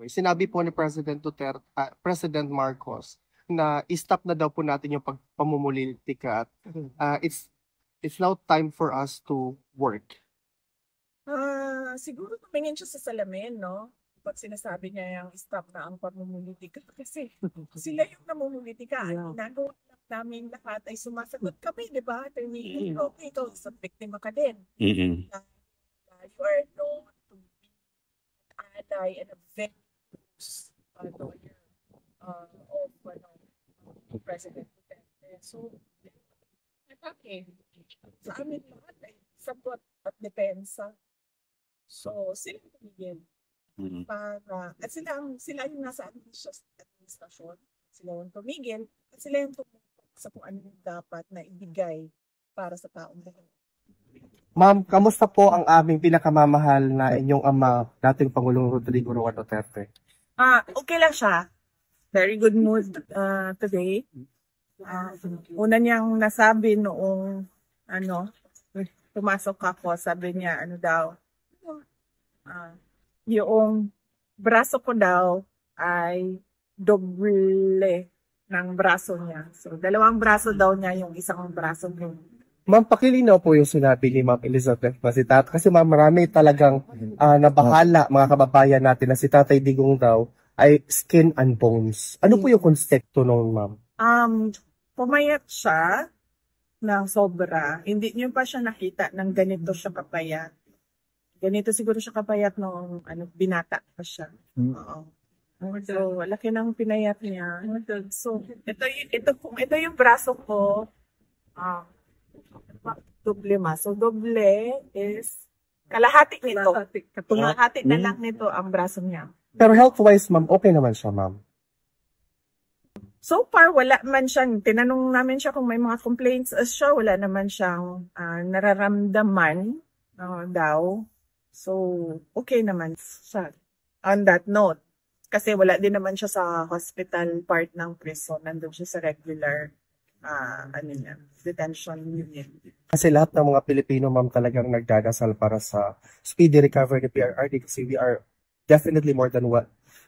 Sinabi po ni President Marcos na i-stop na daw po natin yung pagpamumulitika at ah, it's it's now time for us to work. Siguro tumingin siya sa salamin, no? Pag sinasabi niya yung stop na ang pamumulitika kasi sila yung namumulitika. Yeah. Ang ginagawa lang namin lahat ay sumasagot kami, di ba? Attorney, okay, ikaw sa biktima ka din. Mm-mm. You are known to be an ally and a very close lawyer of President Duterte. So, atake. Sa amin lahat ay sagot at depensa. So, sila tumigil Mm-mm. para, at sila yung nasa administrasyon, sila yung tumigil, at sila yung tumutulong sa kung ano yung dapat na ibigay para sa taong bayan. Ma'am, kamusta po ang aming pinakamamahal na inyong ama, dating Pangulong Rodrigo Roa Duterte? Okay lang siya. Very good mood today. Una niyang nasabi noong pumasok ako, sabi niya yung braso ko daw ay doble ng braso niya. So, dalawang braso daw niya, yung isang braso niya. Ma'am, pakilinaw po yung sinabi ni Ma'am Elizabeth Masitat kasi ma'am, marami talagang nabahala mga kababayan natin na si Tatay Digong daw ay skin and bones. Ano po yung konsepto nung ma'am? Pumayat siya ng sobra. Hindi niyo pa siya nakita ng ganito siya kapayat. Ganito siguro siya kapayat nung binata pa siya. Oo. So, laki ng pinayat niya. So, ito yung braso ko. Doble ma. So, doble is kalahati nito. Kalahati na lang nito ang braso niya. Pero health-wise, ma'am, okay naman siya, ma'am. So far, wala man siyang, tinanong namin siya kung may mga complaints siya, wala naman siyang nararamdaman daw. So, okay naman siya. On that note, kasi wala din naman siya sa hospital part ng prison. Nandun siya sa regular detention unit. Kasi lahat ng mga Pilipino, ma'am, talagang nagdadasal para sa speedy recovery ni PRRD kasi we are definitely more than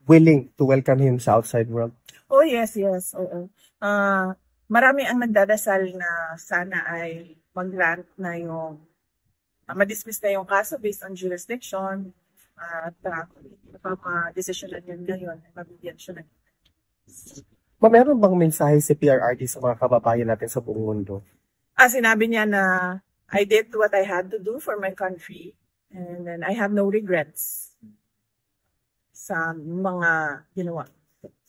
willing to welcome him sa outside world. Oh, yes. Oo. Marami ang nagdadasal na sana ay mag-grant na yung ma-dismiss na yung kaso based on jurisdiction at decision na yun ngayon, mabigyan siya na. Ma'am, meron bang mensahe si PRRD sa mga kababayan natin sa buong mundo? Sinabi niya na I did what I had to do for my country and then I have no regrets sa mga ginawa.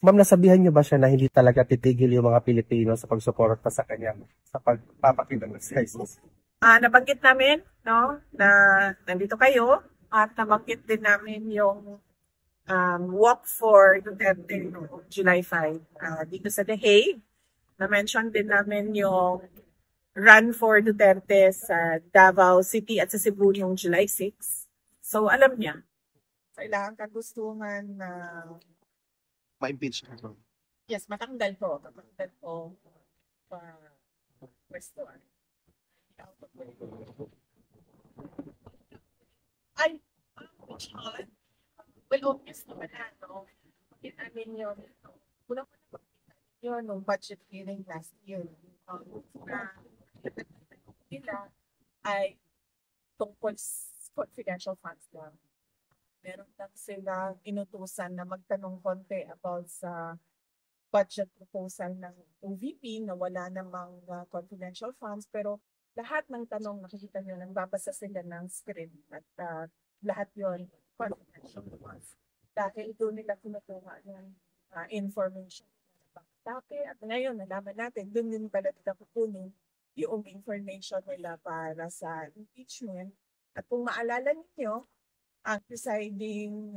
Ma'am, nasabihan niyo ba siya na hindi talaga titigil yung mga Pilipino sa pagsuporta sa kanya sa pagpapakita ng crisis? Nabanggit namin, no, na nandito kayo at nabanggit din namin yung walk for Duterte no, July 5 dito sa The Hague. Na-mention din namin yung run for Duterte sa Davao City at sa Cebu yung July 6. So, alam niya. Kailangan kagustuhan na Ma-impeach ka. yes, matanggal ko. Matanggal ko pwesto. Ay, which one? Well, obvious naman I mean yun. Una-una yun, nung budget hearing last year. Na nila ay tungkol confidential funds lang. Meron lang sila inutusan na magtanong konti about sa budget proposal ng OVP na wala namang confidential funds pero lahat ng tanong nakikita nyo nagbabasa sila ng script at lahat yon confidential funds. Dahil doon nila kinukuha ng information na pangtake at ngayon nalaman natin doon din pala nila kukunin yung information nila para sa impeachment at kung maalala ninyo ang presiding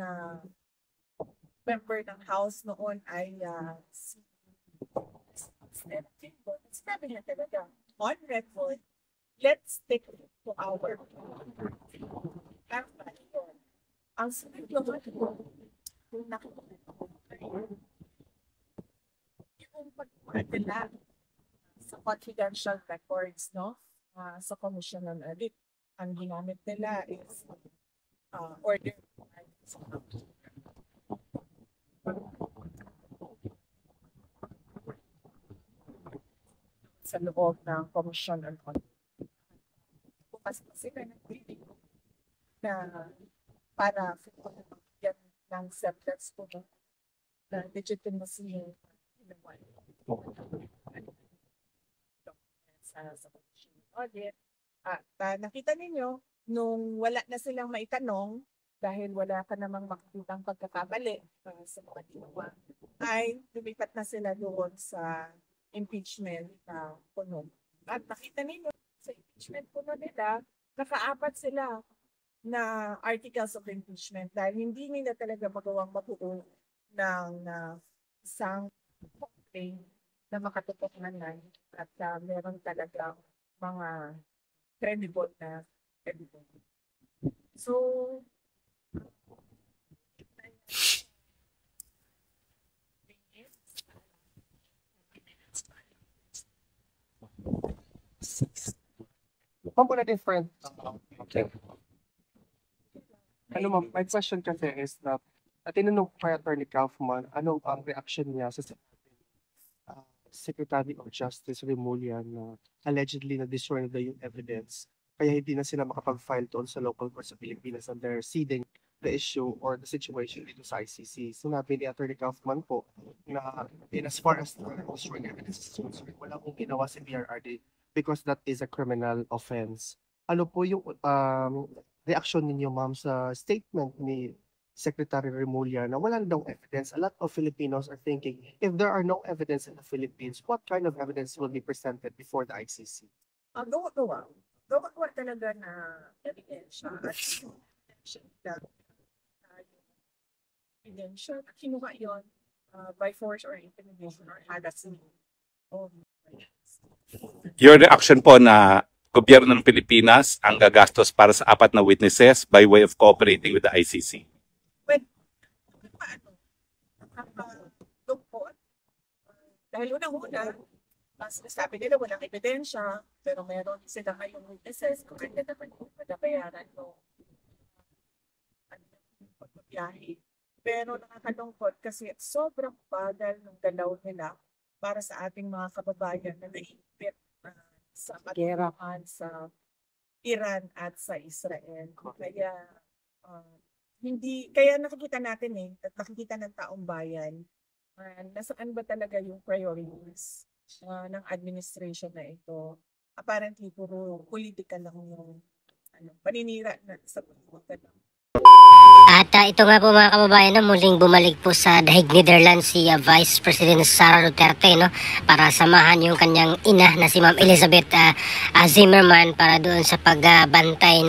member ng House noon ay si sabi niya talaga, on record, let's stick to our ang sabi naman kung yung pagpapala sa confidential records, no? Sa Commission on Audit, ang ginamit nila is order sa loob ng Commission on Audit. Bukas pa sila ng briefing na para yan ng subjects po na legitimacy yung ginawa sa Commission on Audit. At nakita ninyo, nung wala na silang maitanong, dahil wala ka namang makikitang pagkakamali sa mga ginawa, ay lumipat na sila doon sa impeachment puno. At nakita ninyo, sa impeachment puno nila, nakaapat sila na articles of impeachment dahil hindi nila talaga magawang mabuo ng isang complaint na makatutok na at meron talaga mga credible na evidence. So, Ma'am, on a different okay. Ano ma'am, my question kasi is that tinanong ko kay Attorney Kaufman, ano ang reaction niya sa Secretary of Justice Remulla na allegedly na-destroy na yung evidence kaya hindi na sila makapag-file doon sa local court sa Pilipinas and they're ceding the issue or the situation dito sa ICC. Sinabi ni Attorney Kaufman po na in as far as destroying evidence is concerned, wala pong ginawa si BRRD because that is a criminal offense. Ano po yung reaction ninyo ma'am sa statement ni Secretary Remulla na wala daw evidence? A lot of Filipinos are thinking, if there are no evidence in the Philippines, what kind of evidence will be presented before the ICC? Gawa talaga na ebidensya at ebidensya at kinuha yun by force or intimidation or harassment. Your reaction po na gobyerno ng Pilipinas ang gagastos para sa 4 na witnesses by way of cooperating with the ICC? Well, lugpot. Dahil unang-una, sinasabi nila walang ebidensya, pero meron sila kayong witnesses, kung ano naman yung padabayaran mo pagbabiyahe. Pero nakakalungkot kasi sobrang bagal ng dalaw nila para sa ating mga kababayan na naipit sa pagkerahan sa Iran at sa Israel. Kaya kaya nakikita natin at nakikita ng taong bayan nasaan ba talaga yung priorities ng administration na ito. Apparently, puro politika lang yung paninira na sa politika lang. At ito nga po mga kababayan, muling bumalik po sa Dahig Netherlands si Vice President Sara Duterte para samahan yung kanyang ina na si Ma'am Elizabeth Zimmerman para doon sa pagbantay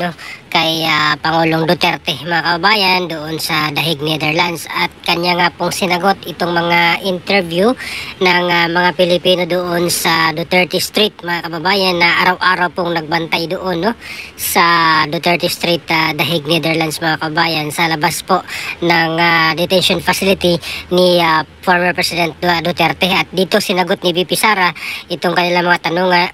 kay Pangulong Duterte mga kababayan doon sa Dahig Netherlands. At kanya nga pong sinagot itong mga interview ng mga Pilipino doon sa Duterte Street mga kababayan na araw-araw pong nagbantay doon sa Duterte Street Dahig Netherlands mga kababayan sa labas po ng detention facility ni former President Duterte. At dito sinagot ni VP Sara itong kanilang mga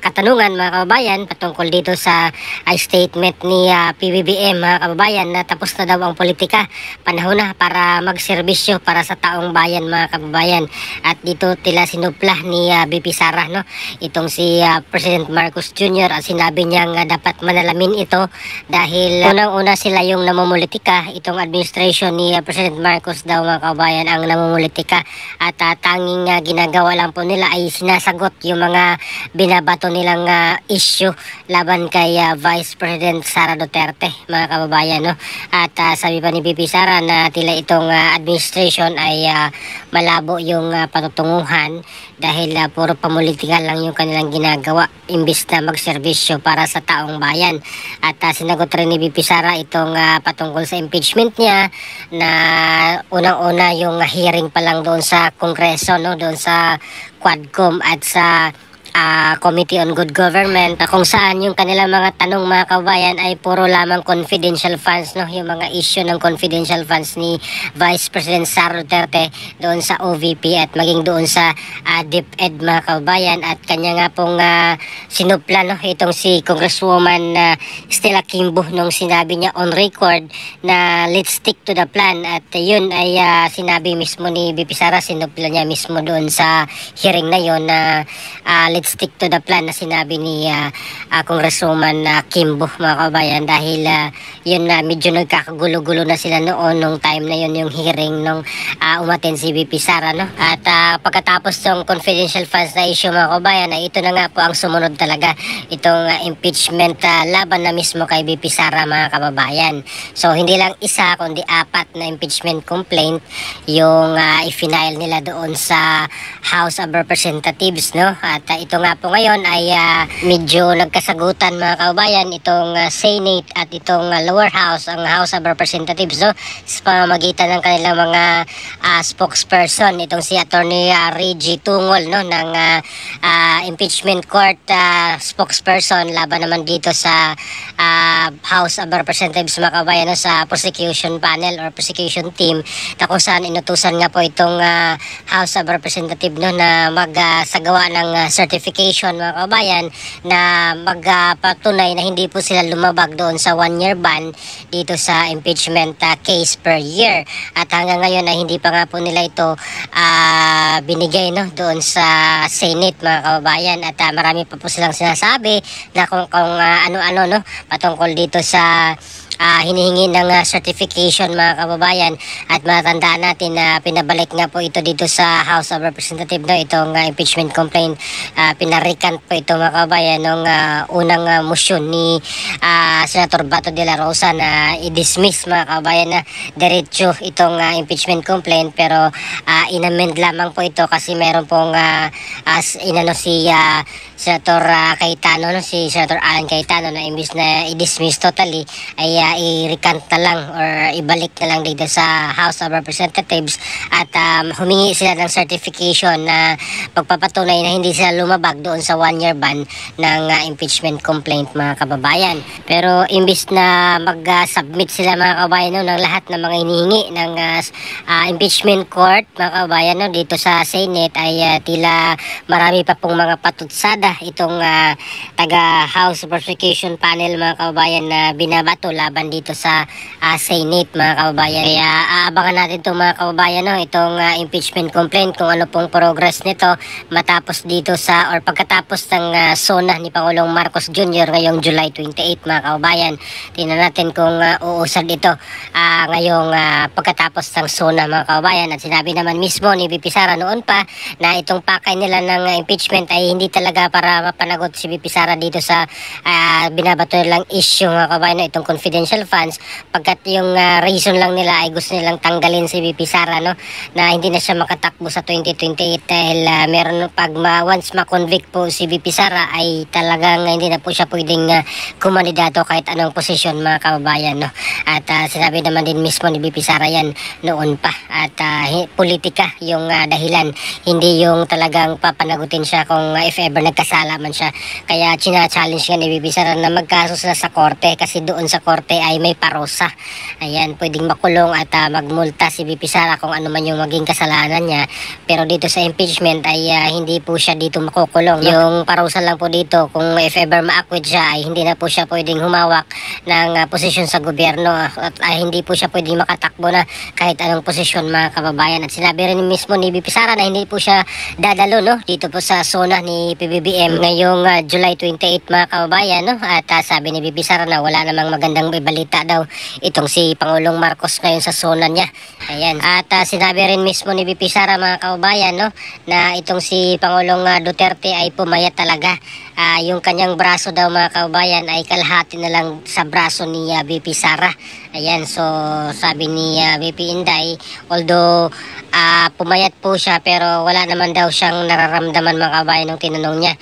katanungan mga kababayan patungkol dito sa statement ni PBBM mga kababayan na tapos na daw ang politika, panahon na para magserbisyo para sa taong bayan mga kababayan. At dito tila sinupla ni VP Sara itong si President Marcos Jr. at sinabi niyang dapat manalamin ito dahil unang-una sila yung namumulitika. Itong administration ni President Marcos daw mga kababayan ang namumulitika at tanging ginagawa lang po nila ay sinasagot yung mga binabato nilang issue laban kay Vice President Sara Duterte mga kababayan at sabi pa ni VP Sara na tila itong administration ay malabo yung patutunguhan dahil puro pamulitika lang yung kanilang ginagawa imbis na magserbisyo para sa taong bayan. At sinagot rin ni VP Sara itong patungkol sa impeachment niya na unang-una yung hearing pa lang doon sa Kongreso doon sa Quadcom at sa Committee on Good Government kung saan yung kanilang mga tanong mga kabayan ay puro lamang confidential funds yung mga issue ng confidential funds ni Vice President Sara Duterte doon sa OVP at maging doon sa DepEd mga kabayan. At kanya nga pong sinupla itong si Congresswoman Stella Kimbo nung sinabi niya on record na let's stick to the plan. At yun ay sinabi mismo ni VP Sara, sinupla niya mismo doon sa hearing na yun na let's let's stick to the plan na sinabi ni Congresswoman Kimbo, mga kababayan, dahil yun na medyo nagkakagulo-gulo na sila noon nung time na yun, yung hearing nung umattend si VP Sara, no? At pagkatapos ng confidential funds na issue, mga kababayan, ay ito na nga po ang sumunod talaga, itong impeachment laban na mismo kay VP Sara, mga kababayan. So hindi lang isa kundi 4 na impeachment complaint yung i-file nila doon sa House of Representatives, no? At ito nga po ngayon ay medyo nagkasagutan, mga kababayan, itong Senate at itong lower house, ang House of Representatives, no? Sa pamamagitan ng kanilang mga spokesperson, itong si Attorney Reggie Tungol, no, ng impeachment court spokesperson laban naman dito sa House of Representatives, mga kababayan, no, sa prosecution panel or prosecution team, na kung saan inutusan nga po itong House of Representatives, no, na magsagawa ng certification, mga kababayan, na magpatunay na hindi po sila lumabag doon sa 1-year ban dito sa impeachment case per year. At hanggang ngayon ay hindi pa nga po nila ito binigay, no, doon sa Senate, mga kababayan. At marami pa po silang sinasabi na kung ano-ano, no, patungkol dito sa hinihingi ng certification, mga kababayan. At matandaan natin na pinabalik nga po ito dito sa House of Representatives, no, itong impeachment complaint. Pinarikant po ito, mga kababayan, nung unang motion ni Senator Bato de la Rosa na i-dismiss, mga kababayan, na diretso itong impeachment complaint, pero inamend lamang po ito kasi meron pong inano si Senator Cayetano, no, si Senator Alan Cayetano, na imbis na i-dismiss totally ay i-recant na lang or ibalik na lang dito sa House of Representatives at humingi sila ng certification na pagpapatunay na hindi sila lumabag doon sa 1-year ban ng impeachment complaint, mga kababayan. Pero imbis na mag-submit sila, mga kababayan, no, ng lahat ng mga hinihingi ng impeachment court, mga kababayan, no, dito sa Senate, ay tila marami pa pong mga patutsada itong taga House Prosecution Panel, mga kababayan, na binabato laban dito sa Senate, mga kababayan. Kaya aabangan natin itong, mga kababayan, no, itong impeachment complaint, kung ano pong progress nito matapos dito sa or pagkatapos ng SONA ni Pangulong Marcos Jr. ngayong July 28, mga kababayan. Tingnan natin kung uusad ito ngayong pagkatapos ng SONA, mga kababayan. At sinabi naman mismo ni VP Sara noon pa na itong pakay nila ng impeachment ay hindi talaga para mapanagot si VP Sara dito sa binabato nilang issue, mga kababayan, no, itong confidential funds, pagkat yung reason lang nila ay gusto nilang tanggalin si VP Sara, no, na hindi na siya makatakbo sa 2028 dahil meron once ma-convict po si VP Sara ay talagang hindi na po siya pwedeng kumandidato kahit anong posisyon, mga kababayan, no. At sinabi naman din mismo ni VP Sara yan noon pa, at politika yung dahilan, hindi yung talagang papanagutin siya kung if ever nagkasala man siya. Kaya china-challenge nga ni VP Sara na magkaso sila sa korte, kasi doon sa korte ay may parusa. Ayan, pwedeng makulong at magmulta si VP Sara kung ano man yung maging kasalanan niya. Pero dito sa impeachment ay hindi po siya dito makukulong. Yung parusa lang po dito, kung if ever ma-acquit siya, ay hindi na po siya pwedeng humawak ng posisyon sa gobyerno, at hindi po siya pwedeng makatakbo na kahit anong posisyon, mga kababayan. At sinabi rin mismo ni VP Sara na hindi po siya dadalo, no, dito po sa SONA ni PBBM ngayong July 28, mga kababayan, no. At sabi ni VP Sara na wala namang magandang ibalita daw itong si Pangulong Marcos ngayon sa SONA niya. Ayan. At sinabi rin mismo ni VP Sara, mga kababayan, no, na itong si Pangulong Duterte ay pumayat talaga. Yung kanyang braso daw, mga kababayan, ay kalahati na lang sa braso ni VP Sara. Ayan, so sabi ni VP Inday, although pumayat po siya, pero wala naman daw siyang nararamdaman, mga kababayan, nung tinanong niya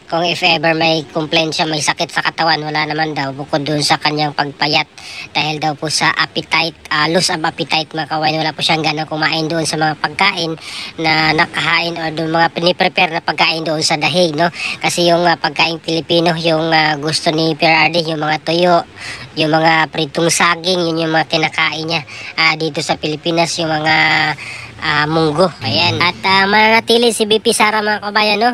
kung if ever may complaint siya, may sakit sa katawan. Wala naman daw, bukod dun sa kanyang pagpayat dahil daw po sa appetite, loss of appetite, mga kababayan. Wala po siyang ganang kumain doon sa mga pagkain na nakahain o doon mga piniprepare na pagkain doon sa dahig, no. Kasi yung pagkain Pilipino, yung gusto ni PRRD, yung mga tuyo, yung mga pritong saging, yun yung mga kinakain niya dito sa Pilipinas. Yung mga munggo. Ayan. At mananatili si VP Sara mga kabayan, no?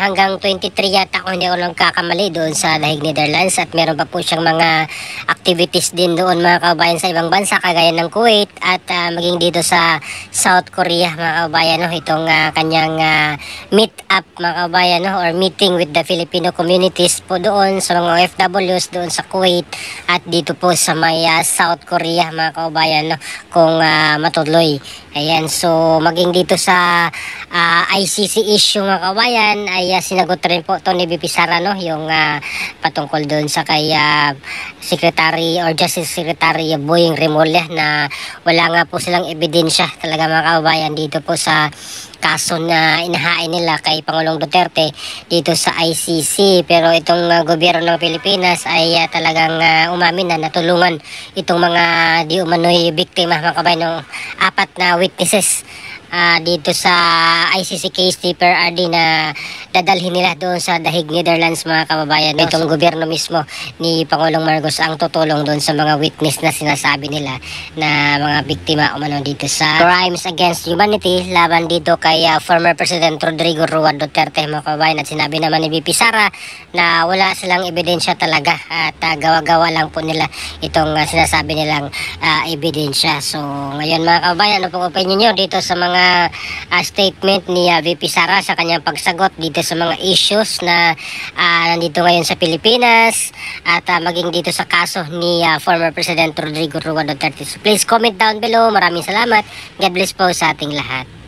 Hanggang 23 yata kung hindi ako nagkakamali doon sa Dahig Netherlands, at meron pa po siyang mga activities din doon mga kabayan sa ibang bansa kagaya ng Kuwait at maging dito sa South Korea mga kabayan, no? Itong kanyang meet up mga kabayan, no? Or meeting with the Filipino communities po doon sa mga OFWs doon sa Kuwait at dito po sa may South Korea mga kabayan, no? Kung matuloy. Ayan, so maging dito sa ICC issue mga kabayan ay sinagot rin po to ni VP Sara, no? Yung patungkol doon sa kay Secretary or Justice Secretary Boying Remulla na wala nga po silang ebidensya talaga mga kabayan dito po sa kaso na inahain nila kay Pangulong Duterte dito sa ICC. Pero itong gobyerno ng Pilipinas ay talagang umamin na natulungan itong mga di umano'y biktima mga kabayan ng 4 na witnesses dito sa ICC case ni Per RD na dadalhin nila doon sa Dahig Netherlands mga kababayan. Itong gobyerno mismo ni Pangulong Marcos ang tutulong doon sa mga witness na sinasabi nila na mga biktima umano dito sa crimes against humanity laban dito kay former President Rodrigo Roa Duterte mga kababayan. At sinabi naman ni VP Sara na wala silang ebidensya talaga at gawa-gawa lang po nila itong sinasabi nilang ebidensya. So ngayon mga kababayan, ano pong opinion nyo dito sa mga statement ni VP Sara sa kanyang pagsagot dito sa mga issues na nandito ngayon sa Pilipinas at maging dito sa kaso ni former President Rodrigo Roa Duterte. So please comment down below. Maraming salamat. God bless po sa ating lahat.